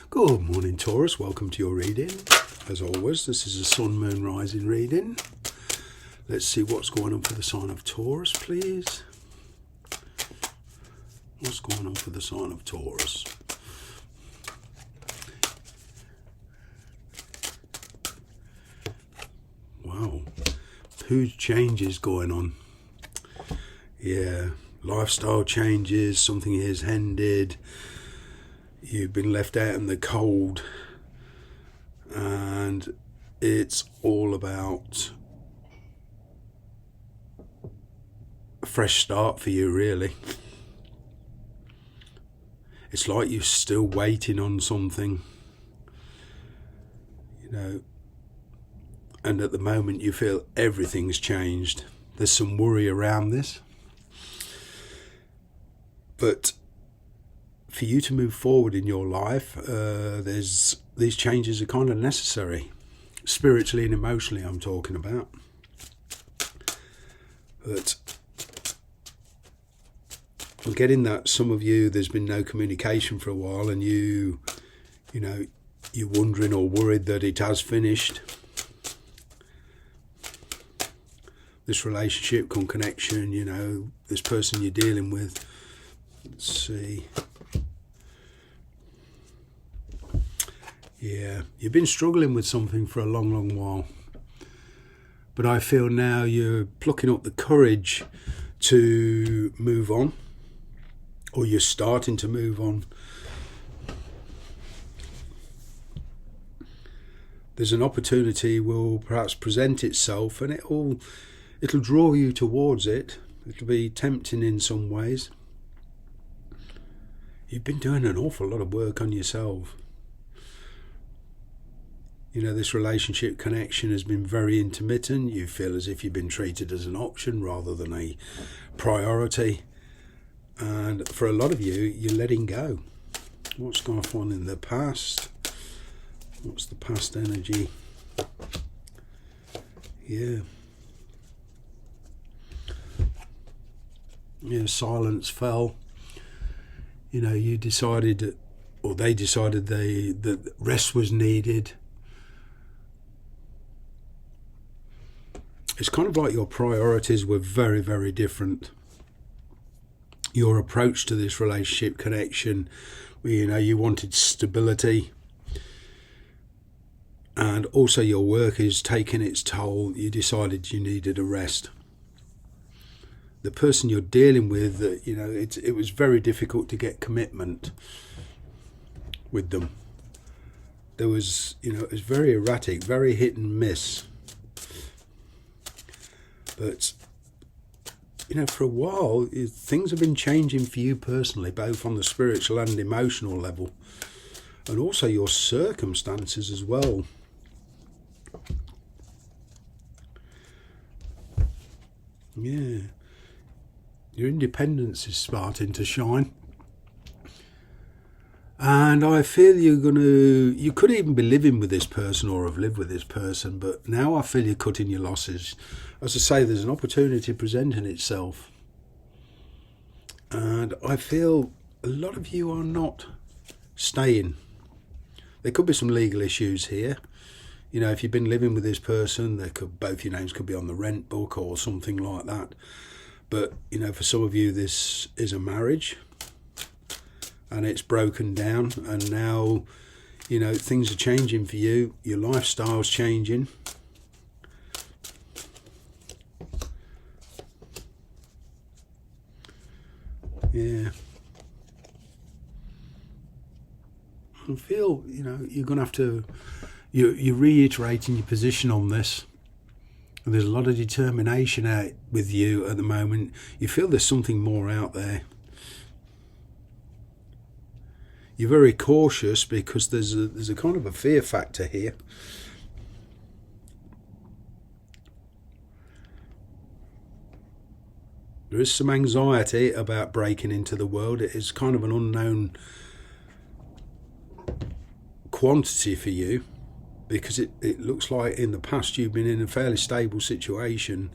Good morning, Taurus. Welcome to your reading. As always, this is a Sun, Moon, Rising reading. Let's see what's going on for the sign of Taurus, please. What's going on for the sign of Taurus? Wow. Huge changes going on. Yeah. Lifestyle changes. Something is ended. You've been left out in the cold, and it's all about a fresh start for you, really. It's like you're still waiting on something, you know, and at the moment you feel everything's changed. There's some worry around this, but for you to move forward in your life, these changes are kind of necessary, spiritually and emotionally I'm talking about. But I'm getting that some of you, there's been no communication for a while, and you know, you're wondering or worried that it has finished. This relationship, connection, you know, this person you're dealing with. Let's see. Yeah, you've been struggling with something for a long, long while. But I feel now you're plucking up the courage to move on, or you're starting to move on. There's an opportunity will perhaps present itself, and it'll draw you towards it. It'll be tempting in some ways. You've been doing an awful lot of work on yourself. You know, this relationship connection has been very intermittent. You feel as if you've been treated as an option rather than a priority. And for a lot of you, you're letting go. What's going on in the past? What's the past energy? Yeah. Yeah, silence fell. You know, you decided, or they decided that rest was needed. It's kind of like your priorities were very, very different. Your approach to this relationship connection, you know, you wanted stability, and also your work is taking its toll. You decided you needed a rest. The person you're dealing with, you know, it was very difficult to get commitment with them. There was, you know, it was very erratic, very hit and miss. But, you know, for a while, things have been changing for you personally, both on the spiritual and emotional level, and also your circumstances as well. Yeah. Your independence is starting to shine. And I feel you could even be living with this person or have lived with this person, but now I feel you're cutting your losses. As I say, there's an opportunity presenting itself. And I feel a lot of you are not staying. There could be some legal issues here. You know, if you've been living with this person, both your names could be on the rent book or something like that. But, you know, for some of you, this is a marriage. And it's broken down, and now, you know, things are changing for you. Your lifestyle's changing. Yeah. I feel, you know, you're going to have to, you're reiterating your position on this. And there's a lot of determination out with you at the moment. You feel there's something more out there. You're very cautious because there's a kind of a fear factor here. There is some anxiety about breaking into the world. It is kind of an unknown quantity for you, because it looks like in the past you've been in a fairly stable situation,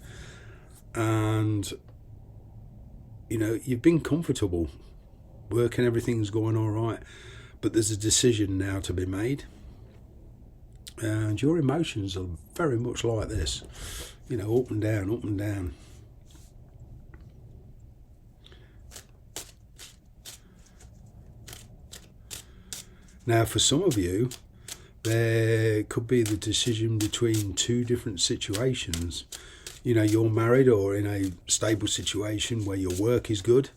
and, you know, you've been comfortable. Work and everything's going all right. But there's a decision now to be made. And your emotions are very much like this. You know, up and down, up and down. Now, for some of you, there could be the decision between two different situations. You know, you're married or in a stable situation where your work is good,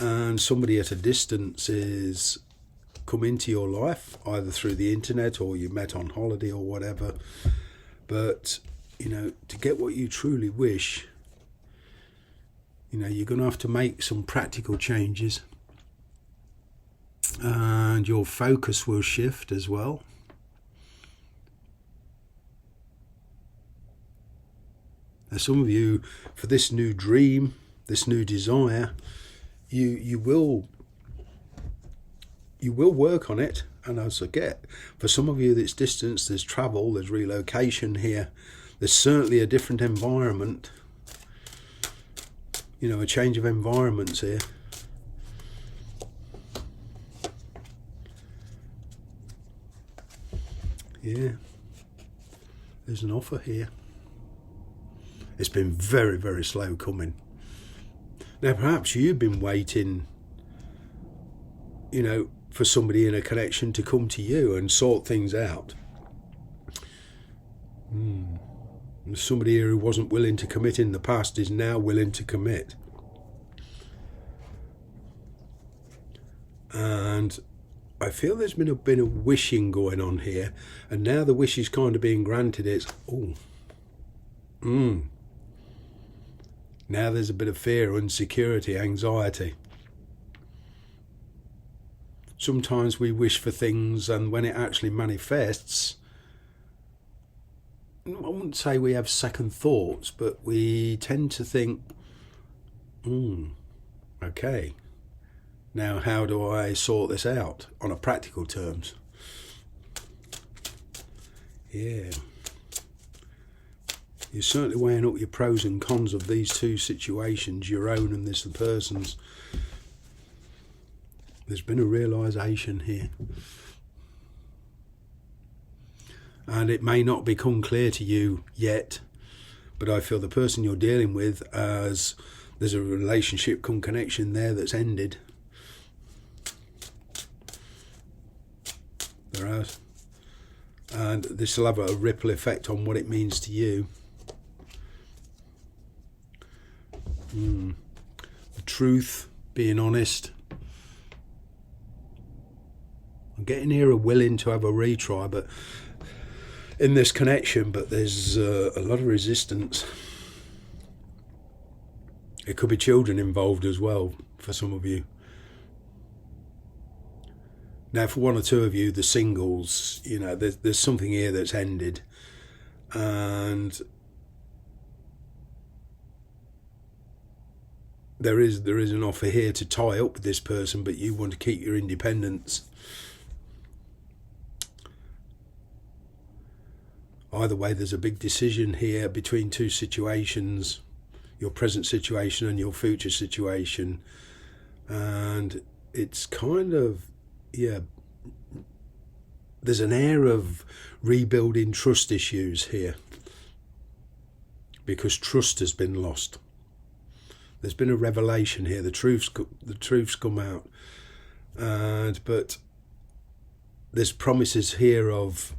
and somebody at a distance is come into your life, either through the internet or you met on holiday or whatever. But, you know, to get what you truly wish, you know, you're going to have to make some practical changes. And your focus will shift as well. Now, some of you, for this new dream, this new desire, you will work on it. And as I get, for some of you, there's distance, there's travel, there's relocation here. There's certainly a different environment. You know, a change of environments here. Yeah, there's an offer here. It's been very, very slow coming. Now, perhaps you've been waiting, you know, for somebody in a connection to come to you and sort things out. Somebody here who wasn't willing to commit in the past is now willing to commit. And I feel there's been a wishing going on here, and now the wish is kind of being granted. It's, now there's a bit of fear, insecurity, anxiety. Sometimes we wish for things, and when it actually manifests, I wouldn't say we have second thoughts, but we tend to think, okay, now how do I sort this out on a practical terms? Yeah. You're certainly weighing up your pros and cons of these two situations, your own and this the person's. There's been a realisation here. And it may not become clear to you yet, but I feel the person you're dealing with, as there's a relationship come connection there that's ended. There has. And this will have a ripple effect on what it means to you. The truth, being honest. I'm getting here a willing to have a retry, but in this connection, but there's a lot of resistance. It could be children involved as well for some of you. Now, for one or two of you, the singles, you know, there's something here that's ended, and there is an offer here to tie up with this person, but you want to keep your independence. Either way, there's a big decision here between two situations, your present situation and your future situation. And it's kind of, yeah, there's an air of rebuilding trust issues here, because trust has been lost. There's been a revelation here. The truth's come out. But there's promises here of,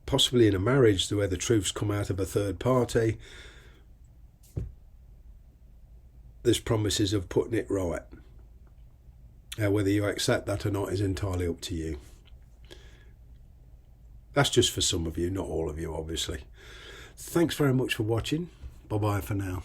possibly in a marriage where the truth's come out of a third party, there's promises of putting it right. Now, whether you accept that or not is entirely up to you. That's just for some of you, not all of you, obviously. Thanks very much for watching. Bye-bye for now.